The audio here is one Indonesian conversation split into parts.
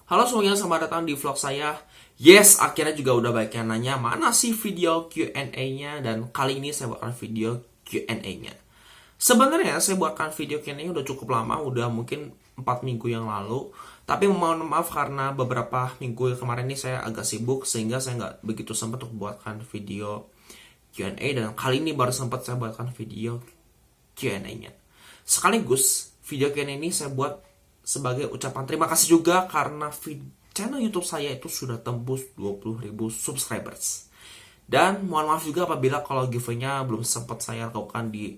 Halo semuanya, selamat datang di vlog saya. Yes, akhirnya juga udah banyak yang nanya mana sih video Q&A-nya, dan kali ini saya buatkan video Q&A-nya. Sebenarnya saya buatkan video Q&A udah cukup lama, udah mungkin 4 minggu yang lalu. Tapi mohon maaf karena beberapa minggu kemarin ini saya agak sibuk sehingga saya nggak begitu sempat untuk buatkan video Q&A, dan kali ini baru sempat saya buatkan video Q&A-nya. Sekaligus video Q&A ini saya buat sebagai ucapan terima kasih juga karena channel YouTube saya itu sudah tembus 20.000 subscribers. Dan mohon maaf juga apabila kalau giveaway-nya belum sempat saya lakukan di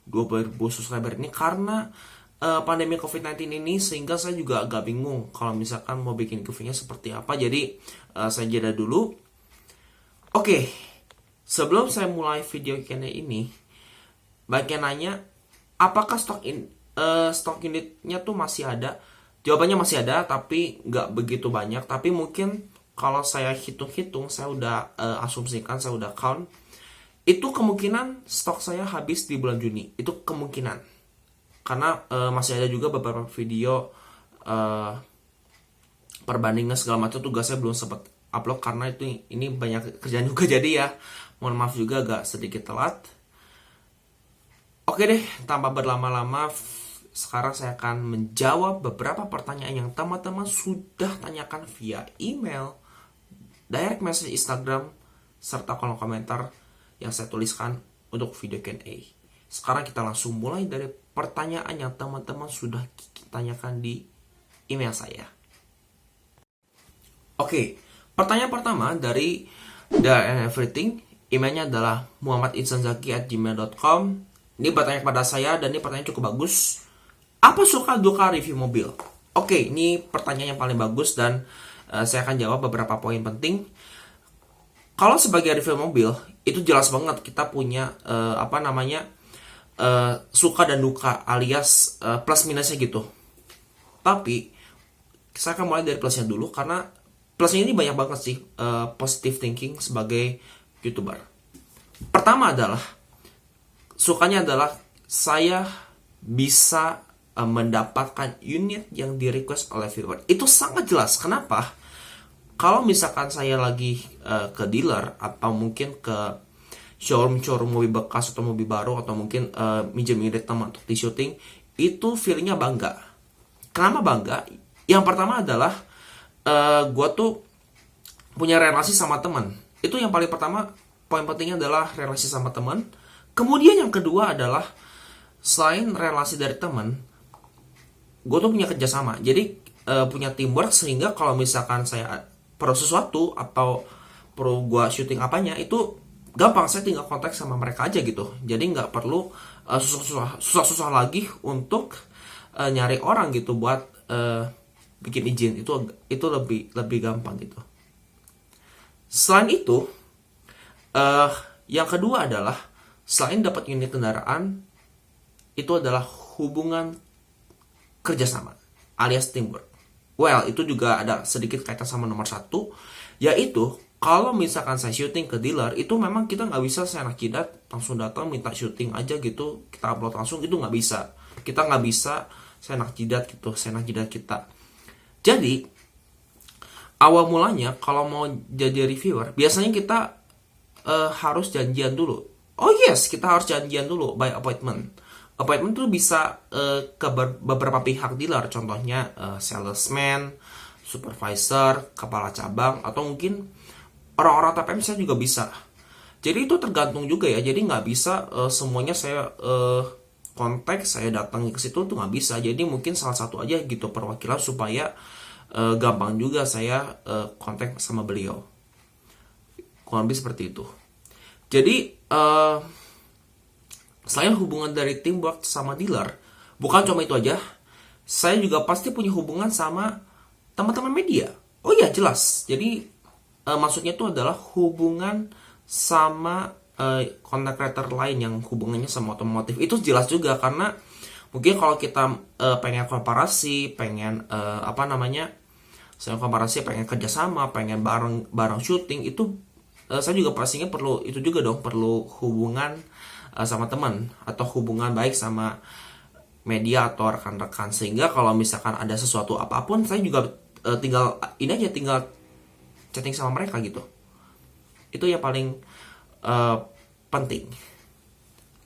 20.000 subscriber ini karena pandemi COVID-19 ini, sehingga saya juga agak bingung kalau misalkan mau bikin giveaway-nya seperti apa. Jadi saya jeda dulu. Oke, sebelum saya mulai video Q&A ini, banyak yang nanya apakah stok unitnya tuh masih ada. Jawabannya masih ada, tapi nggak begitu banyak. Tapi mungkin kalau saya hitung-hitung, saya udah asumsikan, saya udah count, itu kemungkinan stok saya habis di bulan Juni. Itu kemungkinan, karena masih ada juga beberapa video perbandingan segala macam, tugas saya belum sempat upload karena ini banyak kerjaan juga. Jadi ya mohon maaf juga agak sedikit telat. Oke deh, tanpa berlama-lama, sekarang saya akan menjawab beberapa pertanyaan yang teman-teman sudah tanyakan via email, direct message Instagram, serta kolom komentar yang saya tuliskan untuk video Q&A. Sekarang kita langsung mulai dari pertanyaan yang teman-teman sudah tanyakan di email saya. Oke, pertanyaan pertama dari The Everything. Emailnya adalah muhammadinsanzaki@gmail.com. Ini bertanya kepada saya, dan ini pertanyaan cukup bagus. Apa suka duka review mobil? Oke, ini pertanyaan yang paling bagus, dan saya akan jawab beberapa poin penting. Kalau sebagai review mobil, itu jelas banget kita punya suka dan duka, alias plus minusnya gitu. Tapi saya akan mulai dari plusnya dulu, karena plusnya ini banyak banget sih. Positive thinking sebagai YouTuber. Pertama adalah, sukanya adalah saya bisa mendapatkan unit yang di request oleh viewer. Itu sangat jelas. Kenapa? Kalau misalkan saya lagi ke dealer atau mungkin ke showroom mobil bekas atau mobil baru, atau mungkin minjem unit teman untuk di syuting, itu feelingnya bangga. Kenapa bangga? Yang pertama adalah gue tuh punya relasi sama teman. Itu yang paling pertama, poin pentingnya adalah relasi sama teman. Kemudian yang kedua adalah, selain relasi dari teman, gue tuh punya kerjasama. Jadi punya teamwork, sehingga kalau misalkan saya perlu sesuatu atau perlu gue syuting apanya, itu gampang, saya tinggal kontak sama mereka aja gitu. Jadi nggak perlu susah-susah lagi untuk nyari orang gitu buat bikin izin. Itu lebih gampang gitu. Selain itu, yang kedua adalah, selain dapat unit kendaraan, itu adalah hubungan kerjasama, alias teamwork. Well, itu juga ada sedikit kaitan sama nomor satu, yaitu kalau misalkan saya syuting ke dealer, itu memang kita nggak bisa seenak jidat langsung datang minta syuting aja gitu, kita upload langsung, itu nggak bisa. Kita nggak bisa seenak jidat kita. Jadi awal mulanya kalau mau jadi reviewer, biasanya kita harus janjian dulu. Oh yes, kita harus janjian dulu by appointment. Appointment tuh bisa ke beberapa pihak dealer, contohnya salesman, supervisor, kepala cabang, atau mungkin orang-orang TPM saya juga bisa. Jadi itu tergantung juga ya. Jadi nggak bisa semuanya saya kontak, saya datangi ke situ tuh nggak bisa. Jadi mungkin salah satu aja gitu perwakilan, supaya gampang juga saya kontak sama beliau. Kurang lebih seperti itu. Jadi selain hubungan dari teamwork sama dealer, bukan cuma itu aja, saya juga pasti punya hubungan sama teman-teman media. Oh iya, jelas. Jadi maksudnya itu adalah hubungan sama content creator lain yang hubungannya sama otomotif. Itu jelas juga, karena mungkin kalau kita pengen komparasi, pengen pengen kerjasama, pengen bareng syuting, itu saya juga pastinya perlu itu juga dong, perlu hubungan sama teman, atau hubungan baik sama media atau rekan-rekan, sehingga kalau misalkan ada sesuatu apapun, saya juga tinggal ini aja, tinggal chatting sama mereka gitu. Itu yang paling penting.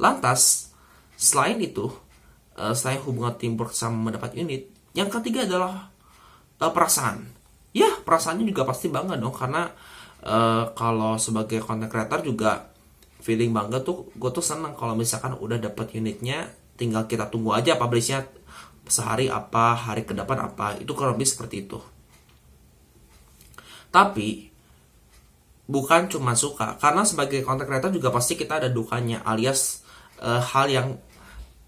Lantas selain itu, selain hubungan teamwork sama mendapat unit, yang ketiga adalah perasaan. Ya, perasaannya juga pasti bangga dong, karena kalau sebagai content creator juga feeling bangga tuh, gue tuh senang kalau misalkan udah dapat unitnya, tinggal kita tunggu aja publishnya sehari apa, hari ke depan apa, itu kurang lebih seperti itu. Tapi bukan cuma suka, karena sebagai content creator juga pasti kita ada dukanya, alias hal yang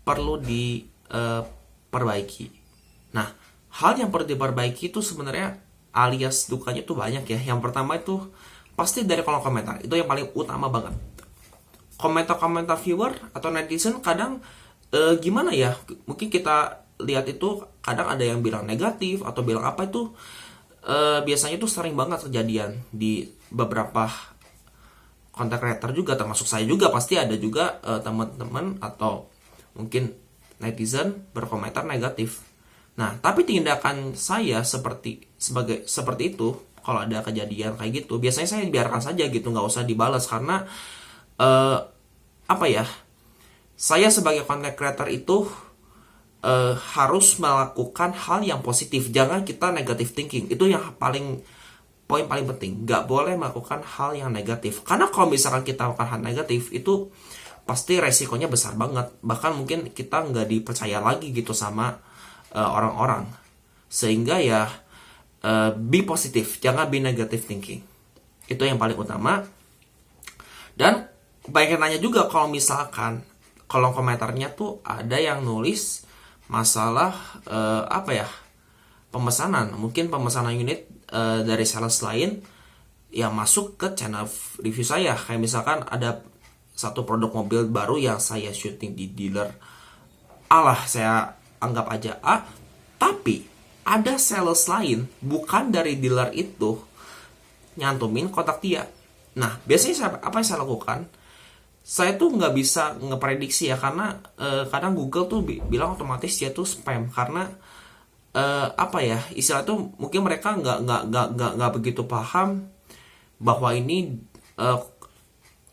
perlu diperbaiki. Nah, hal yang perlu diperbaiki itu sebenarnya alias dukanya tuh banyak ya. Yang pertama itu pasti dari kolom komentar, itu yang paling utama banget. Komentar-komentar viewer atau netizen kadang gimana ya, mungkin kita lihat itu kadang ada yang bilang negatif atau bilang apa, itu biasanya tuh sering banget kejadian di beberapa content creator juga, termasuk saya juga. Pasti ada juga teman-teman atau mungkin netizen berkomentar negatif. Nah, tapi tindakan saya seperti itu, kalau ada kejadian kayak gitu, biasanya saya biarkan saja gitu, nggak usah dibalas, karena apa ya, saya sebagai content creator itu harus melakukan hal yang positif. Jangan kita negative thinking. Itu yang poin paling penting. Nggak boleh melakukan hal yang negatif. Karena kalau misalkan kita melakukan hal negatif, itu pasti resikonya besar banget. Bahkan mungkin kita nggak dipercaya lagi gitu sama orang-orang. Sehingga ya be positif. Jangan be negative thinking. Itu yang paling utama. Dan banyak yang nanya juga kalau misalkan kolom komentarnya tuh ada yang nulis masalah pemesanan, mungkin pemesanan unit dari sales lain yang masuk ke channel review saya. Kayak misalkan ada satu produk mobil baru yang saya syuting di dealer saya anggap aja A, tapi ada sales lain bukan dari dealer itu nyantumin kontak dia. Nah, biasanya apa yang saya lakukan? Saya tuh nggak bisa ngeprediksi ya, karena kadang Google tuh bilang otomatis dia tuh spam, karena istilah tuh mungkin mereka nggak begitu paham bahwa ini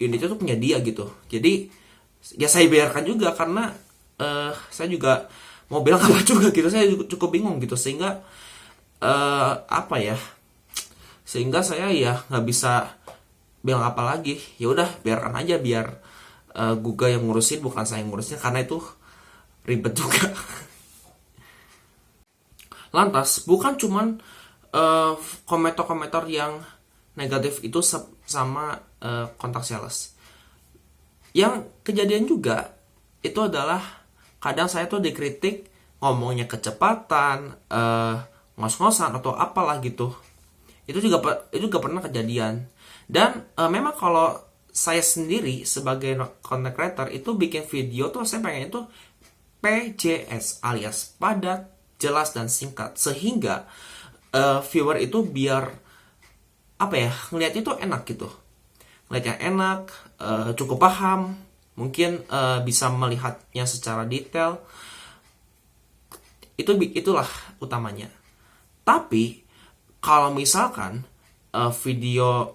unitnya tuh punya dia gitu. Jadi ya saya biarkan juga, karena saya juga mau bilang apa juga gitu, saya cukup bingung gitu, sehingga sehingga saya ya nggak bisa bilang apa lagi. Ya udah, biarkan aja, biar Google yang ngurusin, bukan saya yang ngurusin, karena itu ribet juga. Lantas bukan cuman komentar-komentar yang negatif itu sama kontak sales. Yang kejadian juga itu adalah kadang saya tuh dikritik ngomongnya kecepatan, ngos-ngosan atau apalah gitu. Itu juga pernah kejadian. Dan memang kalau saya sendiri sebagai content creator itu bikin video tuh, saya pengen itu PJS, alias padat, jelas, dan singkat, sehingga viewer itu biar ngeliat itu enak gitu, ngeliatnya enak, cukup paham, mungkin bisa melihatnya secara detail. Itulah utamanya. Tapi kalau misalkan video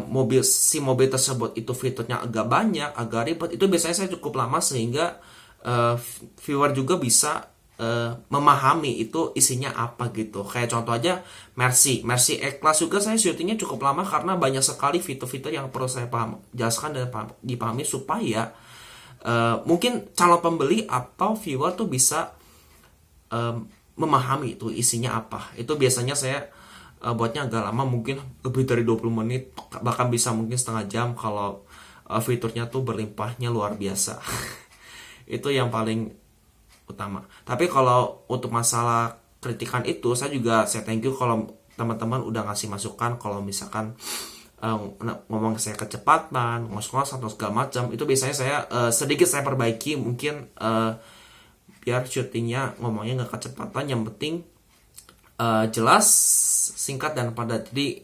mobil tersebut itu fiturnya agak banyak, agak ribet, itu biasanya saya cukup lama, sehingga viewer juga bisa memahami itu isinya apa gitu. Kayak contoh aja Mercy E-Class juga saya syutingnya cukup lama, karena banyak sekali fitur-fitur yang perlu saya jelaskan dan dipahami, supaya mungkin calon pembeli atau viewer tuh bisa memahami itu isinya apa. Itu biasanya saya buatnya agak lama, mungkin lebih dari 20 menit, bahkan bisa mungkin setengah jam kalau fiturnya tuh berlimpahnya luar biasa. Itu yang paling utama. Tapi kalau untuk masalah kritikan itu, saya thank you kalau teman-teman udah ngasih masukan. Kalau misalkan ngomong saya kecepatan, ngos-ngos atau segala macam, itu biasanya saya sedikit saya perbaiki, mungkin biar syutingnya ngomongnya nggak kecepatan, yang penting jelas, singkat, dan padat. Jadi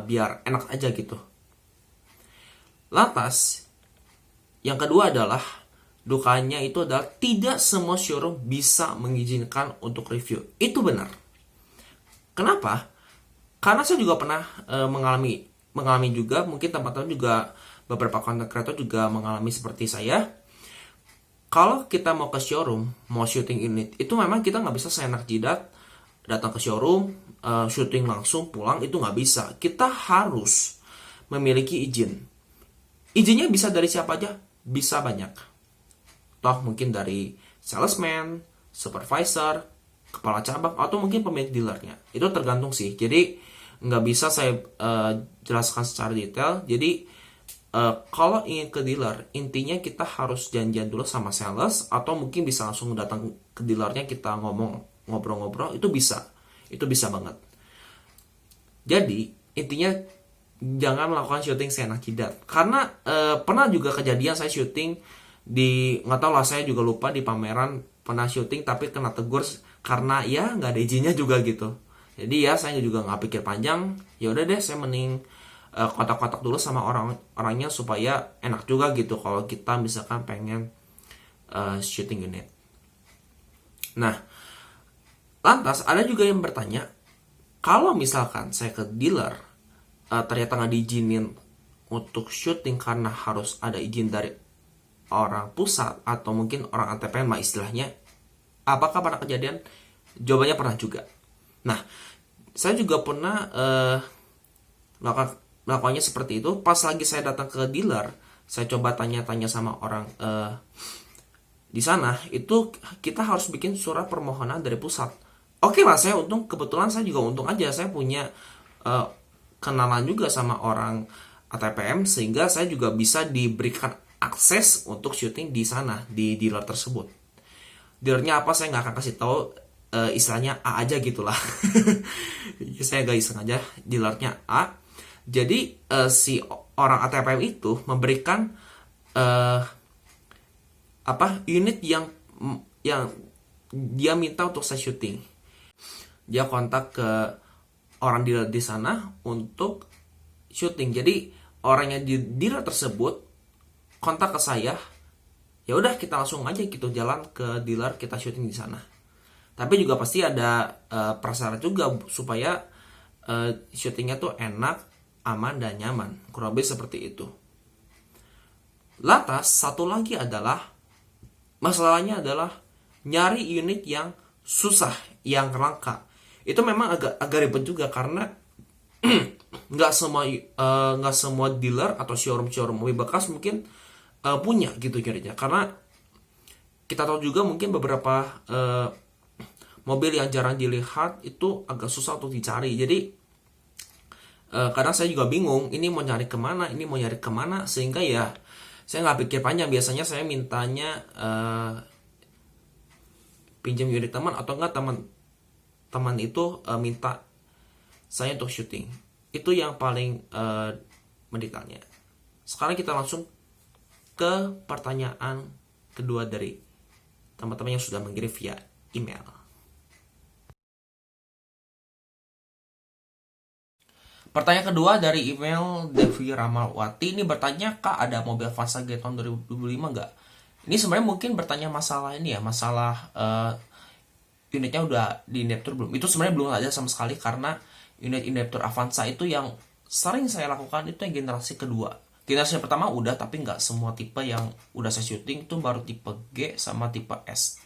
biar enak aja gitu. Lantas yang kedua adalah dukanya itu adalah tidak semua showroom bisa mengizinkan untuk review. Itu benar. Kenapa? Karena saya juga pernah mengalami juga, mungkin teman-teman juga beberapa content creator juga mengalami seperti saya. Kalau kita mau ke showroom, mau syuting unit, itu memang kita nggak bisa seenak jidat datang ke showroom, syuting langsung pulang, itu nggak bisa. Kita harus memiliki izin. Izinnya bisa dari siapa aja? Bisa banyak. Toh mungkin dari salesman, supervisor, kepala cabang, atau mungkin pemilik dealernya. Itu tergantung sih. Jadi nggak bisa saya jelaskan secara detail. Jadi kalau ingin ke dealer, intinya kita harus janjian dulu sama sales, atau mungkin bisa langsung datang ke dealernya, kita ngobrol-ngobrol, itu bisa banget. Jadi intinya jangan melakukan syuting seenak jidat, karena pernah juga kejadian saya syuting di, nggak tahu lah, saya juga lupa, di pameran pernah syuting tapi kena tegur karena ya nggak ada izinnya juga gitu. Jadi ya saya juga nggak pikir panjang, ya udah deh saya mending kontak-kontak dulu sama orangnya supaya enak juga gitu kalau kita misalkan pengen shooting unit. Nah, lantas ada juga yang bertanya, kalau misalkan saya ke dealer ternyata nggak diizinin untuk syuting karena harus ada izin dari orang pusat atau mungkin orang ATPM mah istilahnya, apakah pernah kejadian? Jawabannya pernah juga. Nah, saya juga pernah melakukannya seperti itu. Pas lagi saya datang ke dealer, saya coba tanya-tanya sama orang di sana, itu kita harus bikin surat permohonan dari pusat. Oke lah, saya kebetulan saya juga untung aja, saya punya kenalan juga sama orang ATPM, sehingga saya juga bisa diberikan akses untuk syuting di sana, di dealer tersebut. Dealernya apa saya nggak akan kasih tahu, istilahnya A aja gitulah. Saya gak iseng aja, dealernya A. Jadi si orang ATPM itu memberikan unit yang dia minta untuk saya syuting. Dia kontak ke orang dealer di sana untuk syuting. Jadi orangnya di dealer tersebut kontak ke saya, ya udah kita langsung aja gitu jalan ke dealer, kita syuting di sana. Tapi juga pasti ada prasyarat juga supaya syutingnya tuh enak, aman dan nyaman. Kurang lebih seperti itu. Lantas satu lagi adalah masalahnya adalah nyari unit yang susah, yang langka. Itu memang agak ribet juga karena nggak semua dealer atau showroom mobil bekas mungkin punya gitu unitnya. Karena kita tahu juga mungkin beberapa mobil yang jarang dilihat itu agak susah untuk dicari. Jadi kadang saya juga bingung, ini mau nyari kemana, sehingga ya saya nggak pikir panjang. Biasanya saya mintanya pinjam unit teman, atau enggak teman itu minta saya untuk syuting. Itu yang paling mendetailnya. Sekarang kita langsung ke pertanyaan kedua dari teman-teman yang sudah mengirim via email. Pertanyaan kedua dari email Devi Ramalwati. Ini bertanya, Kak, ada mobil Avanza G tahun 2025 nggak? Ini sebenarnya mungkin bertanya masalah ini ya, masalah unitnya udah diinjektur belum. Itu sebenarnya belum ada sama sekali, karena unit injektur Avanza itu yang sering saya lakukan itu yang generasi kedua. Generasi pertama udah, tapi nggak semua tipe yang udah saya syuting itu baru tipe G sama tipe S.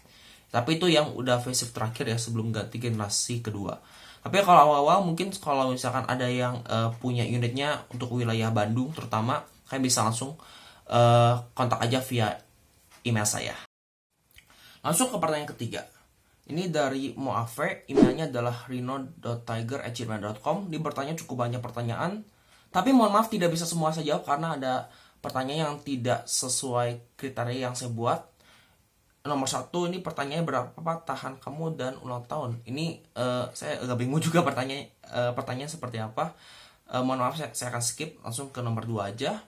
Tapi itu yang udah facelift terakhir ya, sebelum ganti generasi kedua. Tapi kalau awal-awal mungkin kalau misalkan ada yang punya unitnya untuk wilayah Bandung terutama, kalian bisa langsung kontak aja via email saya. Langsung ke pertanyaan ketiga. Ini dari Moave, emailnya adalah rino.tiger@gmail.com. Dia bertanya cukup banyak pertanyaan, tapi mohon maaf tidak bisa semua saya jawab karena ada pertanyaan yang tidak sesuai kriteria yang saya buat. Nomor 1, ini pertanyaannya berapa tahan kamu dan ulang tahun. Ini saya agak bingung juga pertanyaan seperti apa. Mohon maaf, saya akan skip, langsung ke nomor 2 aja.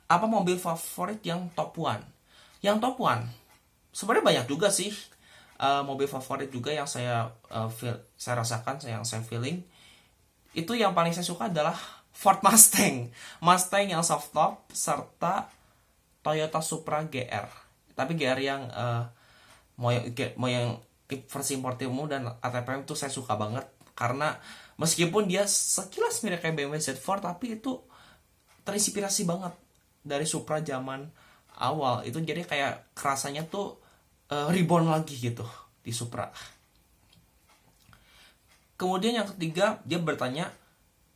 Apa mobil favorit yang top 1? Yang top 1 sebenarnya banyak juga sih. Mobil favorit juga yang saya rasakan, yang saya feeling itu, yang paling saya suka adalah Ford Mustang yang soft top, serta Toyota Supra GR. Tapi GR yang mau yang versi importemu dan ATPM itu saya suka banget, Karena meskipun dia sekilas mirip kayak BMW Z4, tapi itu terinspirasi banget dari Supra zaman awal. Itu jadi kayak kerasanya tuh reborn lagi gitu di Supra. Kemudian yang ketiga, dia bertanya,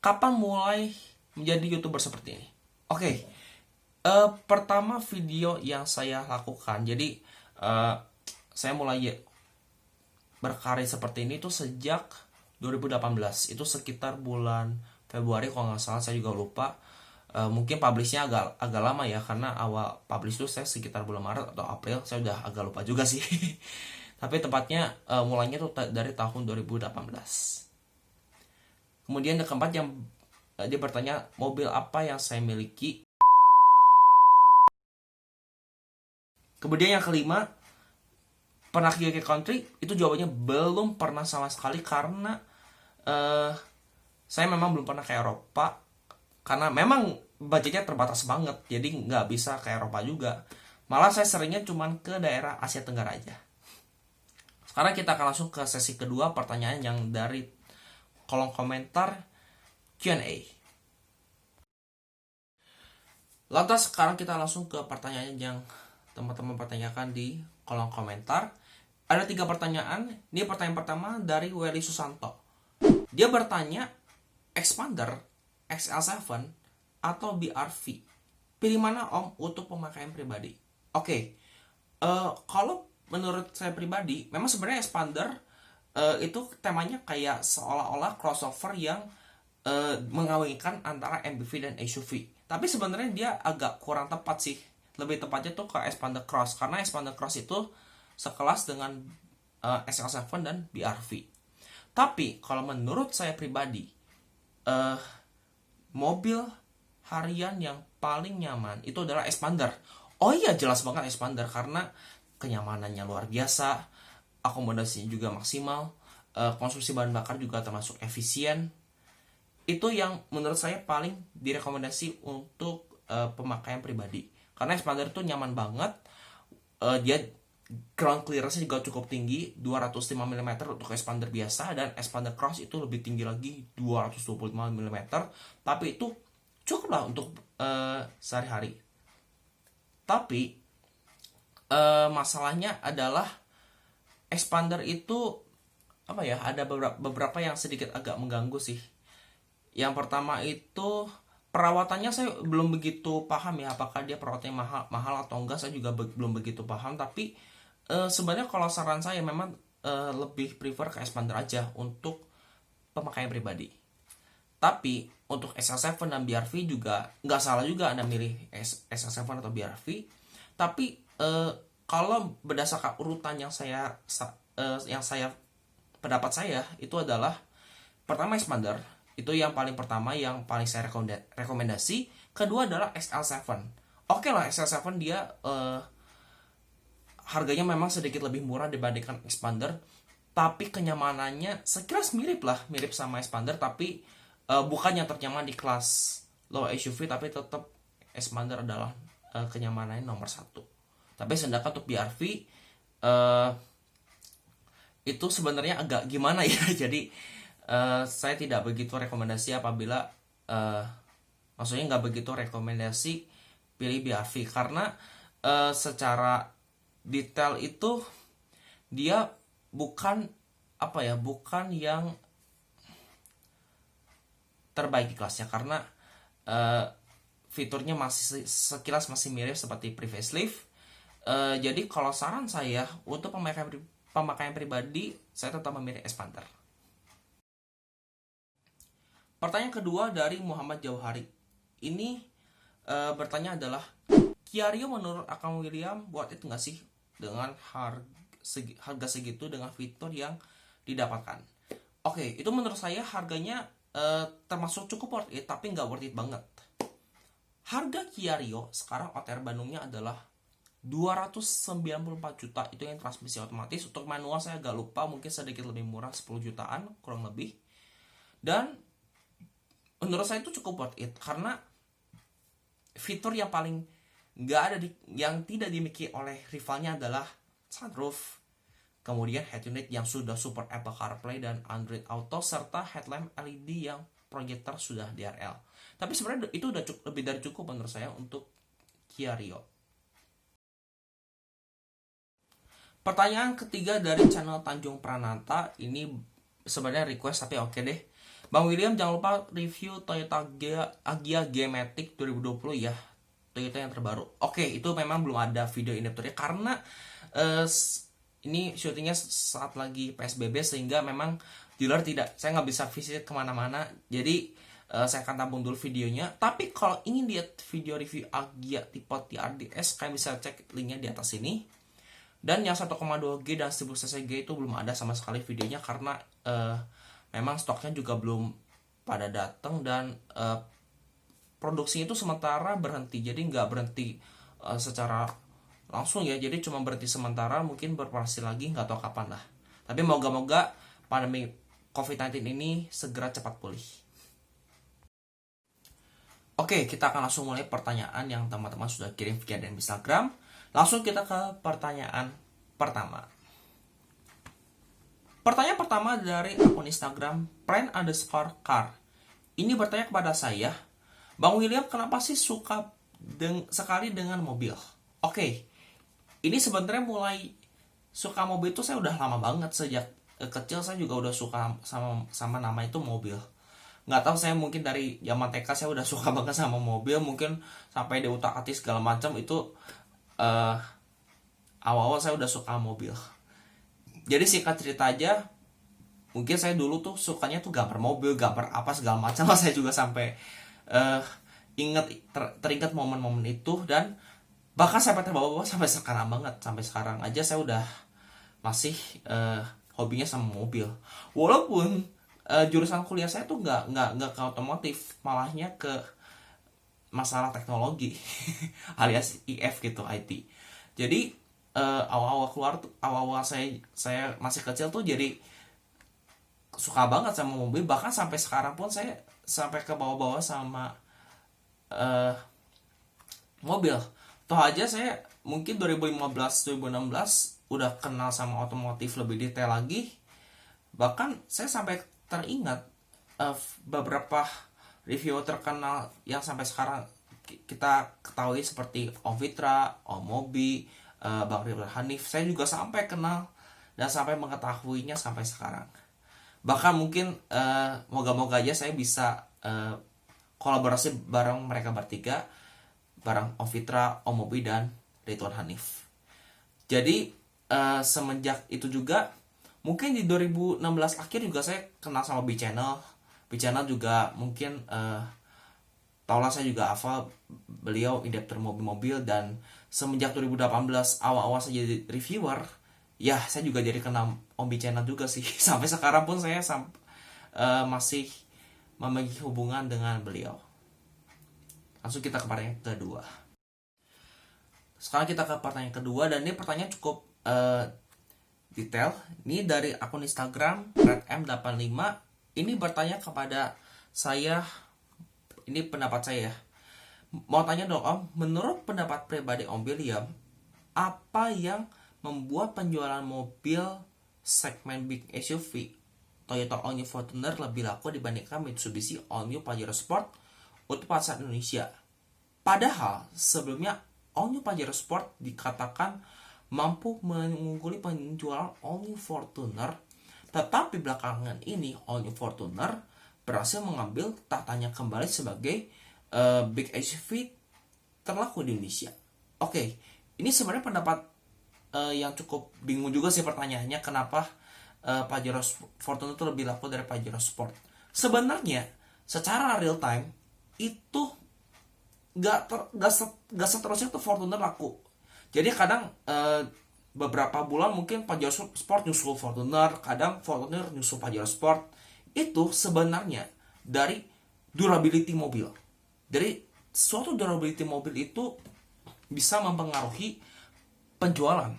kapan mulai menjadi YouTuber seperti ini? Oke, pertama video yang saya lakukan, jadi saya mulai berkarya seperti ini tuh sejak 2018. Itu sekitar bulan Februari kalau nggak salah, saya juga lupa. Mungkin publishnya agak lama ya, karena awal publish itu saya sekitar bulan Maret atau April, saya udah agak lupa juga sih. Tapi tepatnya mulainya tuh dari tahun 2018. Kemudian yang keempat, yang dia bertanya mobil apa yang saya miliki. Kemudian yang kelima, pernah ke UK country? Itu jawabannya belum pernah sama sekali, karena saya memang belum pernah ke Eropa, karena memang budgetnya terbatas banget, jadi nggak bisa ke Eropa juga. Malah saya seringnya cuman ke daerah Asia Tenggara aja. Sekarang kita akan langsung ke sesi kedua, pertanyaan yang dari kolom komentar Q&A. Lantas sekarang kita langsung ke pertanyaan yang teman-teman pertanyakan di kolom komentar. Ada 3 pertanyaan. Ini pertanyaan pertama dari Welly Susanto. Dia bertanya, Expander, XL7 atau BRV? Pilih mana Om untuk pemakaian pribadi? Oke, kalau menurut saya pribadi, memang sebenarnya Expander itu temanya kayak seolah-olah crossover yang mengawinkan antara MPV dan SUV. Tapi sebenarnya dia agak kurang tepat sih. Lebih tepatnya tuh ke Expander Cross, karena Expander Cross itu sekelas dengan XL7 dan BRV. Tapi kalau menurut saya pribadi, mobil harian yang paling nyaman itu adalah Expander. Oh iya, jelas banget Expander, karena kenyamanannya luar biasa, akomodasinya juga maksimal, konsumsi bahan bakar juga termasuk efisien. Itu yang menurut saya paling direkomendasi untuk pemakaian pribadi. Karena Expander itu nyaman banget, dia ground clearance juga cukup tinggi, 205 mm untuk Expander biasa, dan Expander Cross itu lebih tinggi lagi, 225 mm. Tapi itu cukup lah untuk sehari-hari. Tapi masalahnya adalah Expander itu apa ya, ada beberapa yang sedikit agak mengganggu sih. Yang pertama itu perawatannya saya belum begitu paham ya, apakah dia perawatannya mahal atau enggak, saya juga belum begitu paham. Tapi sebenarnya kalau saran saya memang lebih prefer ke Expander aja untuk pemakaian pribadi. Tapi untuk XL7 dan BRV juga nggak salah juga Anda milih XL7 atau BRV. Tapi kalau berdasarkan urutan yang saya pendapat saya itu adalah pertama Expander, itu yang paling pertama, yang paling saya rekomendasi. Kedua adalah XL7. Oke lah, XL7 dia harganya memang sedikit lebih murah dibandingkan Expander, tapi kenyamanannya sekilas mirip sama Expander, tapi bukan yang ternyaman di kelas low SUV, tapi tetap Expander adalah kenyamanannya nomor 1. Tapi sedangkan untuk BRV itu sebenarnya agak gimana ya. Jadi saya tidak begitu rekomendasi apabila maksudnya nggak begitu rekomendasi pilih BRV, karena secara detail itu dia bukan bukan yang terbaik di kelasnya, karena fiturnya masih sekilas masih mirip seperti pre-facelift. Jadi kalau saran saya untuk pemakaian pribadi, saya tetap memilih Expander. Pertanyaan kedua dari Muhammad Jauhari. Ini bertanya adalah, Kia Rio menurut Akang William worth it nggak sih dengan harga segitu dengan fitur yang didapatkan? Oke, itu menurut saya harganya termasuk cukup worth it, tapi nggak worth it banget. Harga Kia Rio sekarang OTR Bandungnya adalah 294 juta, itu yang transmisi otomatis. Untuk manual saya agak lupa, mungkin sedikit lebih murah, 10 jutaan kurang lebih. Dan menurut saya itu cukup worth it, karena fitur yang paling nggak ada yang tidak dimiliki oleh rivalnya adalah sunroof. kemudian head unit yang sudah support Apple CarPlay dan Android Auto, serta headlamp LED yang proyektor sudah DRL. Tapi sebenarnya itu udah lebih dari cukup menurut saya untuk Kia Rio. Pertanyaan ketiga dari channel Tanjung Pranata, ini sebenarnya request tapi oke deh. Bang William, jangan lupa review Toyota Agya G-Matic 2020 ya, Toyota yang terbaru. Oke, itu memang belum ada video in depth-nya karena ini syutingnya saat lagi PSBB, sehingga memang dealer saya nggak bisa visit kemana-mana. Jadi saya akan tampung dulu videonya. Tapi kalau ingin lihat video review Agya tipe TRDS, kalian bisa cek linknya di atas ini. Dan yang 1,2G dan 1000cc itu belum ada sama sekali videonya karena memang stoknya juga belum pada datang, dan produksinya itu sementara berhenti. Jadi nggak berhenti secara langsung ya, jadi cuma berhenti sementara, mungkin beroperasi lagi nggak tahu kapan lah. Tapi moga-moga pandemi COVID-19 ini segera cepat pulih. Oke, kita akan langsung mulai pertanyaan yang teman-teman sudah kirim via DM Instagram. Langsung kita ke pertanyaan pertama. Pertanyaan pertama dari akun Instagram Pren_car. Ini bertanya kepada saya, Bang William, kenapa sih suka sekali dengan mobil? Oke, ini sebenarnya mulai suka mobil itu saya udah lama banget. Sejak kecil saya juga udah suka sama nama itu mobil. Nggak tahu, saya mungkin dari zaman TK saya udah suka banget sama mobil. Mungkin sampai di utak-atik segala macam itu awal-awal saya udah suka mobil. Jadi singkat cerita aja, mungkin saya dulu tuh sukanya tuh gambar mobil, gambar apa segala macam. Saya juga sampai teringat momen-momen itu, dan bahkan sampai terbawa-bawa sampai sekarang banget. Sampai sekarang aja saya udah masih hobinya sama mobil. Walaupun jurusan kuliah saya tuh nggak ke otomotif, malahnya ke masalah teknologi alias IF gitu, IT. Jadi awal-awal saya masih kecil tuh jadi suka banget sama mobil. Bahkan sampai sekarang pun saya sampai ke bawah-bawah sama mobil. Toh aja saya mungkin 2015-2016 udah kenal sama otomotif lebih detail lagi. Bahkan saya sampai teringat beberapa reviewer terkenal yang sampai sekarang kita ketahui seperti Om Fitra, Om Mobi, Bang Ridwan Hanif. Saya juga sampai kenal dan sampai mengetahuinya sampai sekarang. Bahkan mungkin moga-moga aja saya bisa kolaborasi bareng mereka bertiga, bareng Om Fitra, Om Mobi, dan Ridwan Hanif. Jadi semenjak itu juga, mungkin di 2016 akhir juga saya kenal sama B-Channel. B-Channel juga mungkin taulah saya juga hafal beliau indepter mobil-mobil. Dan semenjak 2018 awal-awal saya jadi reviewer, ya saya juga jadi kenal Om B-Channel juga sih. Sampai sekarang pun saya masih memiliki hubungan dengan beliau. Langsung kita ke pertanyaan kedua. Sekarang kita ke pertanyaan kedua, dan ini pertanyaan cukup detail. Ini dari akun Instagram redm85. Ini bertanya kepada saya, ini pendapat saya. Mau tanya dong Om, menurut pendapat pribadi Om William, apa yang membuat penjualan mobil segmen big SUV Toyota All New Fortuner lebih laku dibandingkan Mitsubishi All New Pajero Sport untuk pasar Indonesia? Padahal sebelumnya All New Pajero Sport dikatakan mampu mengungguli penjualan All New Fortuner, tetapi belakangan ini All New Fortuner berhasil mengambil tahtanya kembali sebagai big SUV terlaku di Indonesia. Oke, ini sebenarnya pendapat yang cukup bingung juga sih pertanyaannya, kenapa Pajero Fortuner itu lebih laku dari Pajero Sport. Sebenarnya secara real time itu gak seterusnya tuh Fortuner laku. Jadi kadang beberapa bulan mungkin Pajero Sport nyusul Fortuner, kadang Fortuner nyusul Pajero Sport. Itu sebenarnya dari durability mobil. Dari suatu durability mobil itu bisa mempengaruhi penjualan.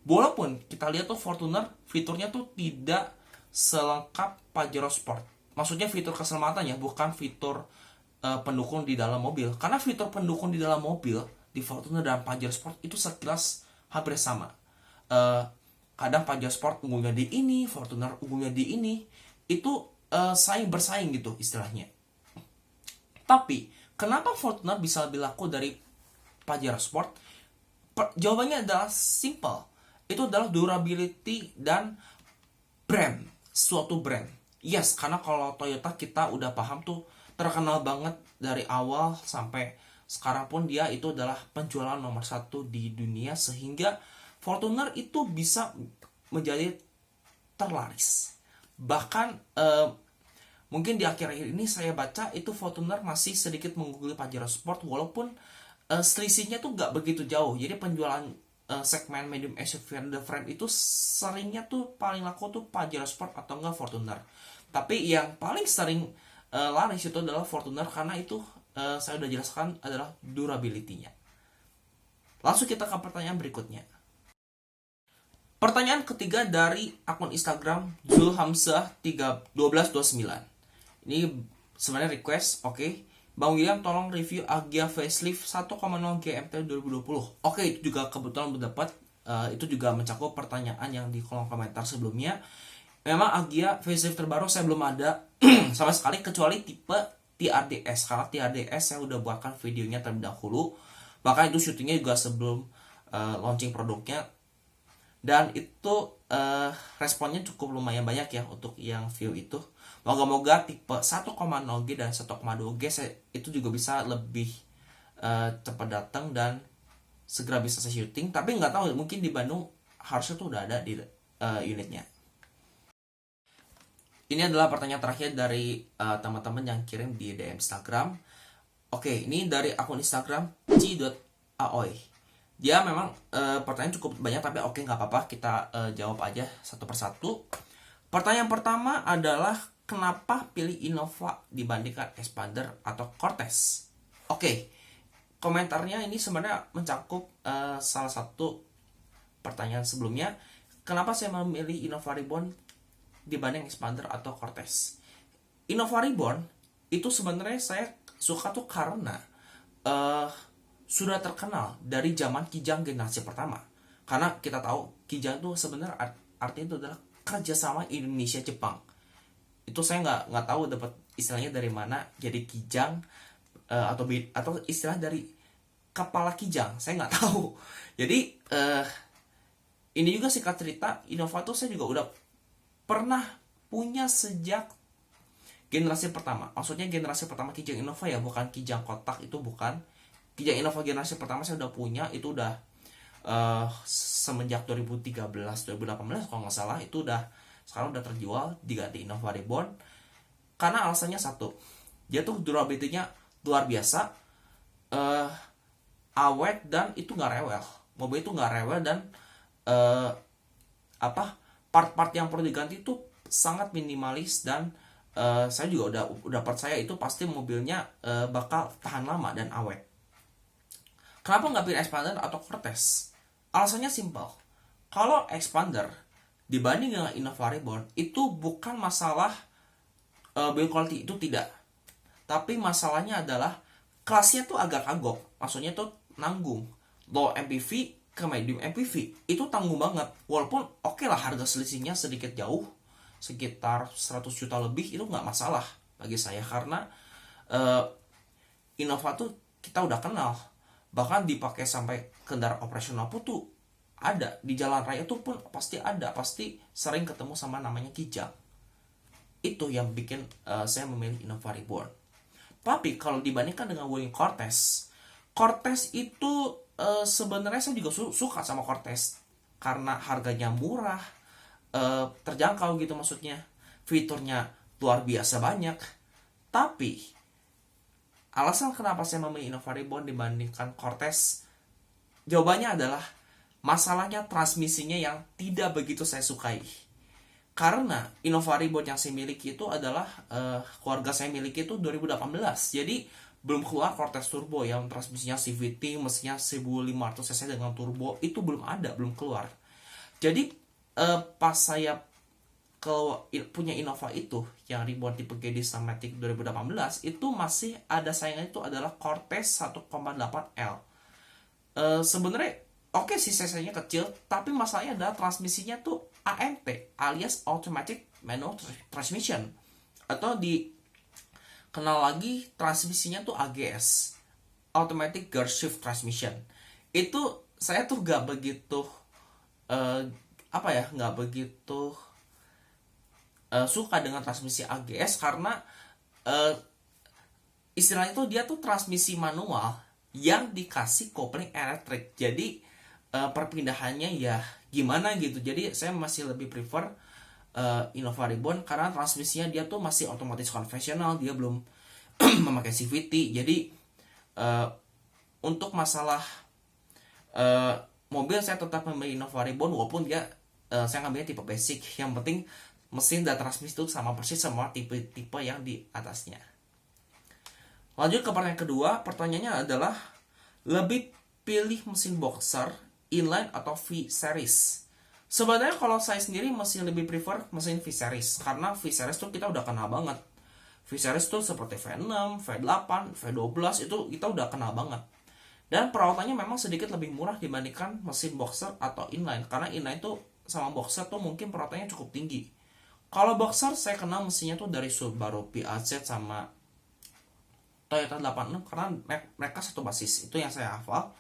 Walaupun kita lihat tuh Fortuner fiturnya tuh tidak selengkap Pajero Sport. Maksudnya fitur keselamatannya, bukan fitur pendukung di dalam mobil. Karena fitur pendukung di dalam mobil di Fortuner dan Pajero Sport itu sekilas hampir sama. kadang Pajero Sport unggulnya di ini, Fortuner unggulnya di ini, itu saing bersaing gitu istilahnya. Tapi kenapa Fortuner bisa lebih laku dari Pajero Sport? Jawabannya adalah simple. Itu adalah durability dan brand, suatu brand. Yes, karena kalau Toyota kita udah paham tuh terkenal banget dari awal sampai sekarang pun dia itu adalah penjualan nomor satu di dunia, sehingga Fortuner itu bisa menjadi terlaris. Bahkan mungkin di akhir-akhir ini saya baca itu Fortuner masih sedikit mengungguli Pajero Sport, walaupun selisihnya tuh nggak begitu jauh. Jadi penjualan segmen medium SUV and the frame itu seringnya tuh paling laku tuh Pajero Sport atau enggak Fortuner. Tapi yang paling sering laris itu adalah Fortuner, karena itu saya udah jelaskan adalah durability-nya. Langsung kita ke pertanyaan berikutnya. Pertanyaan ketiga dari akun Instagram Zulhamzah 1229. Ini sebenarnya request, oke. Bang William tolong review Agya facelift 1.0 GMT 2020. Oke, itu juga kebetulan mendapat itu juga mencakup pertanyaan yang di kolom komentar sebelumnya. Memang Agya facelift terbaru saya belum ada sama sekali, kecuali tipe TRDS, karena TRDS saya udah buatkan videonya terlebih dahulu. Bahkan itu syutingnya juga sebelum launching produknya, dan itu responnya cukup lumayan banyak ya untuk yang view itu. Moga-moga tipe 1.0G dan 1.2G itu juga bisa lebih cepat datang dan segera bisa saya syuting. Tapi nggak tahu, mungkin di Bandung harusnya tuh udah ada di unitnya. Ini adalah pertanyaan terakhir dari teman-teman yang kirim di DM Instagram. Oke, ini dari akun Instagram c.aoy. Dia memang pertanyaan cukup banyak, tapi oke, nggak apa-apa, kita jawab aja satu persatu. Pertanyaan pertama adalah kenapa pilih Innova dibandingkan Expander atau Cortez? Oke, komentarnya ini sebenarnya mencakup salah satu pertanyaan sebelumnya. Kenapa saya memilih Innova Reborn dibanding Expander atau Cortez? Innova Reborn itu sebenarnya saya suka tuh karena sudah terkenal dari zaman Kijang generasi pertama. Karena kita tahu Kijang itu sebenarnya artinya itu adalah kerjasama Indonesia Jepang. Itu saya nggak tahu dapat istilahnya dari mana jadi Kijang atau istilah dari kepala Kijang, saya nggak tahu. Jadi ini juga singkat cerita, Innova tuh saya juga udah pernah punya sejak generasi pertama. Maksudnya generasi pertama Kijang Innova ya, bukan Kijang kotak, itu bukan. Kijang Innova generasi pertama saya udah punya, itu udah semenjak 2013-2018 kalau nggak salah, itu udah sekarang udah terjual diganti Innova Reborn. Karena alasannya satu, dia tuh durability-nya luar biasa, awet, dan itu nggak rewel. Mobil itu nggak rewel, dan part-part yang perlu diganti itu sangat minimalis, dan saya juga udah percaya itu pasti mobilnya bakal tahan lama dan awet. Kenapa nggak pilih Expander atau Cortez? Alasannya simpel. Kalau Expander dibanding dengan Innova Reborn, itu bukan masalah build quality, itu tidak. Tapi masalahnya adalah kelasnya tuh agak kagok. Maksudnya tuh nanggung. Low MPV ke medium MPV itu tanggung banget. Walaupun oke lah harga selisihnya sedikit jauh, sekitar 100 juta lebih, itu nggak masalah bagi saya. Karena Innova tuh kita udah kenal. Bahkan dipakai sampai kendaraan operasional pun tuh ada. Di jalan raya tuh pun pasti ada. Pasti sering ketemu sama namanya Kijang. Itu yang bikin saya memilih Innova Reborn. Tapi kalau dibandingkan dengan Wuling Cortez, Cortez itu sebenarnya saya juga suka sama Cortez. Karena harganya murah, terjangkau gitu maksudnya. Fiturnya luar biasa banyak. Tapi alasan kenapa saya memilih Innova Reborn dibandingkan Cortez, jawabannya adalah masalahnya transmisinya yang tidak begitu saya sukai. Karena Innova Reborn yang saya miliki itu adalah keluarga saya miliki itu 2018. Jadi belum keluar Cortez Turbo yang transmisinya CVT, mesinnya 1500 cc dengan turbo, itu belum ada, belum keluar. Jadi pas saya punya Innova itu yang Reborn tipe GD Matic 2018, itu masih ada saingan, itu adalah Cortez 1.8L. Sebenarnya oke sih cc-nya kecil, tapi masalahnya adalah transmisinya tuh AMT alias Automatic Manual Transmission, atau dikenal lagi transmisinya tuh AGS, Automatic Gear Shift Transmission. Itu saya tuh gak begitu nggak begitu suka dengan transmisi AGS, karena istilahnya tuh dia tuh transmisi manual yang dikasih kopling elektrik. Jadi perpindahannya ya gimana gitu. Jadi saya masih lebih prefer Innova Reborn karena transmisinya dia tuh masih otomatis konvensional, dia belum memakai CVT. Jadi untuk masalah mobil saya tetap memilih Innova Reborn, walaupun dia saya ngambilnya tipe basic. Yang penting mesin dan transmisi itu sama persis sama tipe-tipe yang di atasnya. Lanjut ke pertanyaan kedua. Pertanyaannya adalah, lebih pilih mesin boxer, inline atau V-series? Sebenarnya kalau saya sendiri masih lebih prefer mesin V-series, karena V-series tuh kita udah kenal banget. V-series tuh seperti V6, V8, V12 itu kita udah kenal banget. Dan perawatannya memang sedikit lebih murah dibandingkan mesin boxer atau inline, karena inline tuh sama boxer tuh mungkin perawatannya cukup tinggi. Kalau boxer saya kenal mesinnya tuh dari Subaru PAZ sama Toyota 86, karena mereka satu basis, itu yang saya hafal.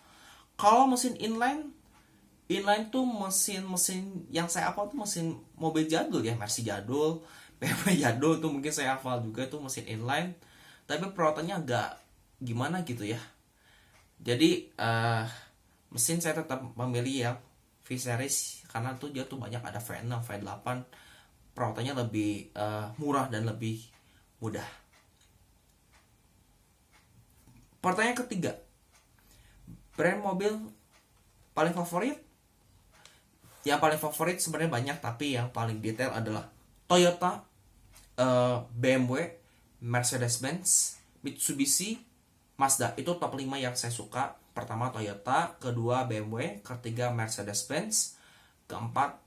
Kalau mesin inline tuh mesin yang saya hafal tuh mesin mobil jadul ya, Mercy jadul, BMW jadul tuh mungkin saya hafal juga tuh mesin inline. Tapi perawatannya agak gimana gitu ya. Jadi mesin saya tetap memilih yang V-series, karena tuh dia tuh banyak ada V6, V8, perawatannya lebih murah dan lebih mudah. Pertanyaan ketiga, brand mobil paling favorit? Yang paling favorit sebenarnya banyak, tapi yang paling detail adalah Toyota, BMW, Mercedes-Benz, Mitsubishi, Mazda. Itu top 5 yang saya suka. Pertama Toyota, kedua BMW, ketiga Mercedes-Benz, keempat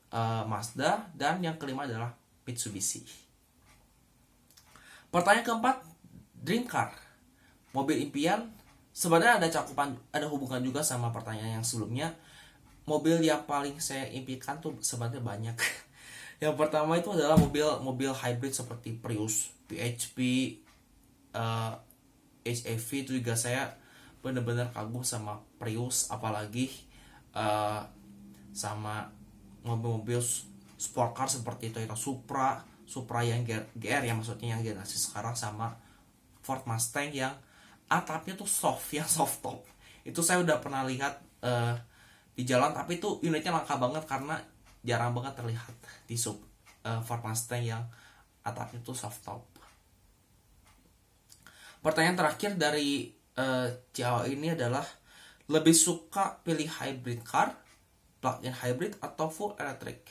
Mazda, dan yang kelima adalah Mitsubishi. Pertanyaan keempat, dream car, mobil impian. Sebenarnya ada hubungan juga sama pertanyaan yang sebelumnya. Mobil yang paling saya impikan tuh sebenarnya banyak. Yang pertama itu adalah mobil hybrid seperti Prius, PHP, HEV. Itu juga saya benar-benar kagum sama Prius, apalagi sama mobil-mobil sport car seperti Toyota Supra yang GR yang maksudnya yang generasi sekarang, sama Ford Mustang yang atapnya tuh yang soft top. Itu saya udah pernah lihat di jalan, tapi itu unitnya langka banget karena jarang banget terlihat di Ford Mustang yang atapnya tuh soft top. Pertanyaan terakhir dari Jawa ini adalah, lebih suka pilih hybrid car, plug-in hybrid, atau full electric?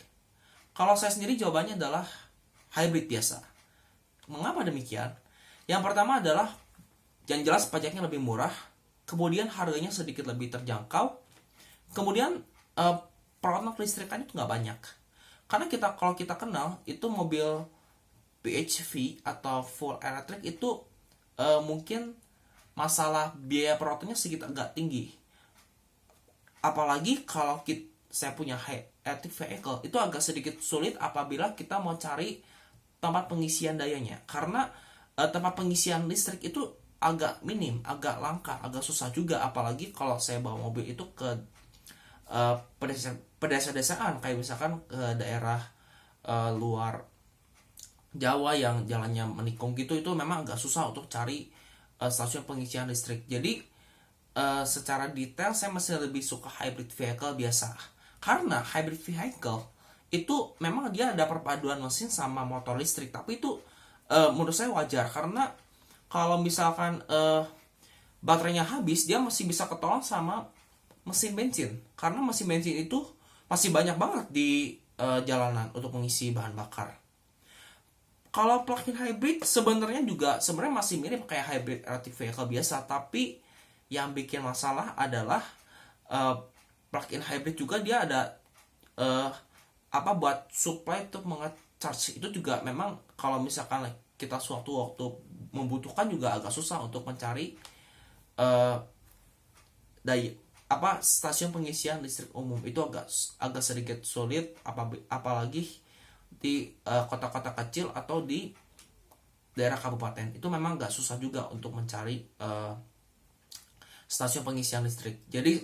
Kalau saya sendiri jawabannya adalah hybrid biasa. Mengapa demikian? Yang pertama adalah, yang jelas pajaknya lebih murah, kemudian harganya sedikit lebih terjangkau, kemudian perawatan kelistrikannya itu nggak banyak. Karena kalau kita kenal itu mobil PHEV atau full electric itu mungkin masalah biaya perawatannya sedikit agak tinggi. Apalagi kalau saya punya electric vehicle, itu agak sedikit sulit apabila kita mau cari tempat pengisian dayanya. Karena tempat pengisian listrik itu agak minim, agak langka, agak susah juga. Apalagi kalau saya bawa mobil itu ke pedesaan, kayak misalkan ke daerah luar Jawa yang jalannya menikung gitu, itu memang agak susah untuk cari stasiun pengisian listrik. Jadi secara detail saya masih lebih suka hybrid vehicle biasa, karena hybrid vehicle itu memang dia ada perpaduan mesin sama motor listrik. Tapi itu menurut saya wajar, karena kalau misalkan baterainya habis, dia masih bisa ketolong sama mesin bensin, karena mesin bensin itu masih banyak banget di jalanan untuk mengisi bahan bakar. Kalau plug-in hybrid sebenarnya masih mirip kayak hybrid electric vehicle biasa, tapi yang bikin masalah adalah plug-in hybrid juga dia ada buat supply untuk menge-charge. Itu juga memang kalau misalkan kita suatu waktu membutuhkan juga agak susah untuk mencari apa stasiun pengisian listrik umum itu agak sedikit sulit, apalagi di kota-kota kecil atau di daerah kabupaten. Itu memang gak susah juga untuk mencari stasiun pengisian listrik. Jadi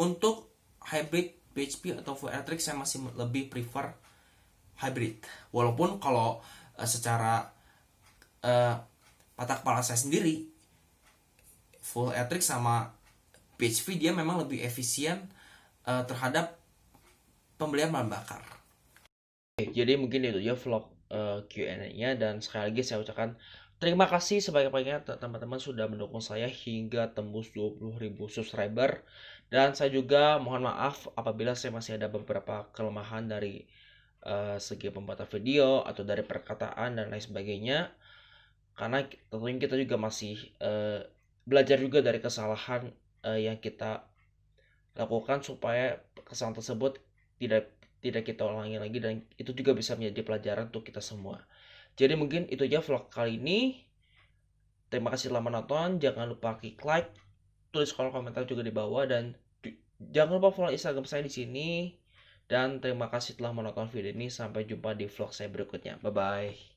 untuk hybrid PHP atau full electric saya masih lebih prefer hybrid. Walaupun kalau secara mata kepala saya sendiri, full electric sama PHV dia memang lebih efisien terhadap pembelian bahan bakar. Oke, jadi mungkin itu ya vlog Q&A-nya, dan sekali lagi saya ucapkan terima kasih sebanyak-banyaknya teman-teman sudah mendukung saya hingga tembus 20.000 subscriber, dan saya juga mohon maaf apabila saya masih ada beberapa kelemahan dari segi pembuatan video atau dari perkataan dan lain sebagainya, karena tentunya kita juga masih belajar juga dari kesalahan yang kita lakukan, supaya kesalahan tersebut tidak kita ulangi lagi, dan itu juga bisa menjadi pelajaran untuk kita semua. Jadi mungkin itu aja vlog kali ini. Terima kasih telah menonton. Jangan lupa klik like, tulis kolom komentar juga di bawah, dan jangan lupa follow Instagram saya di sini. Dan terima kasih telah menonton video ini. Sampai jumpa di vlog saya berikutnya. Bye bye.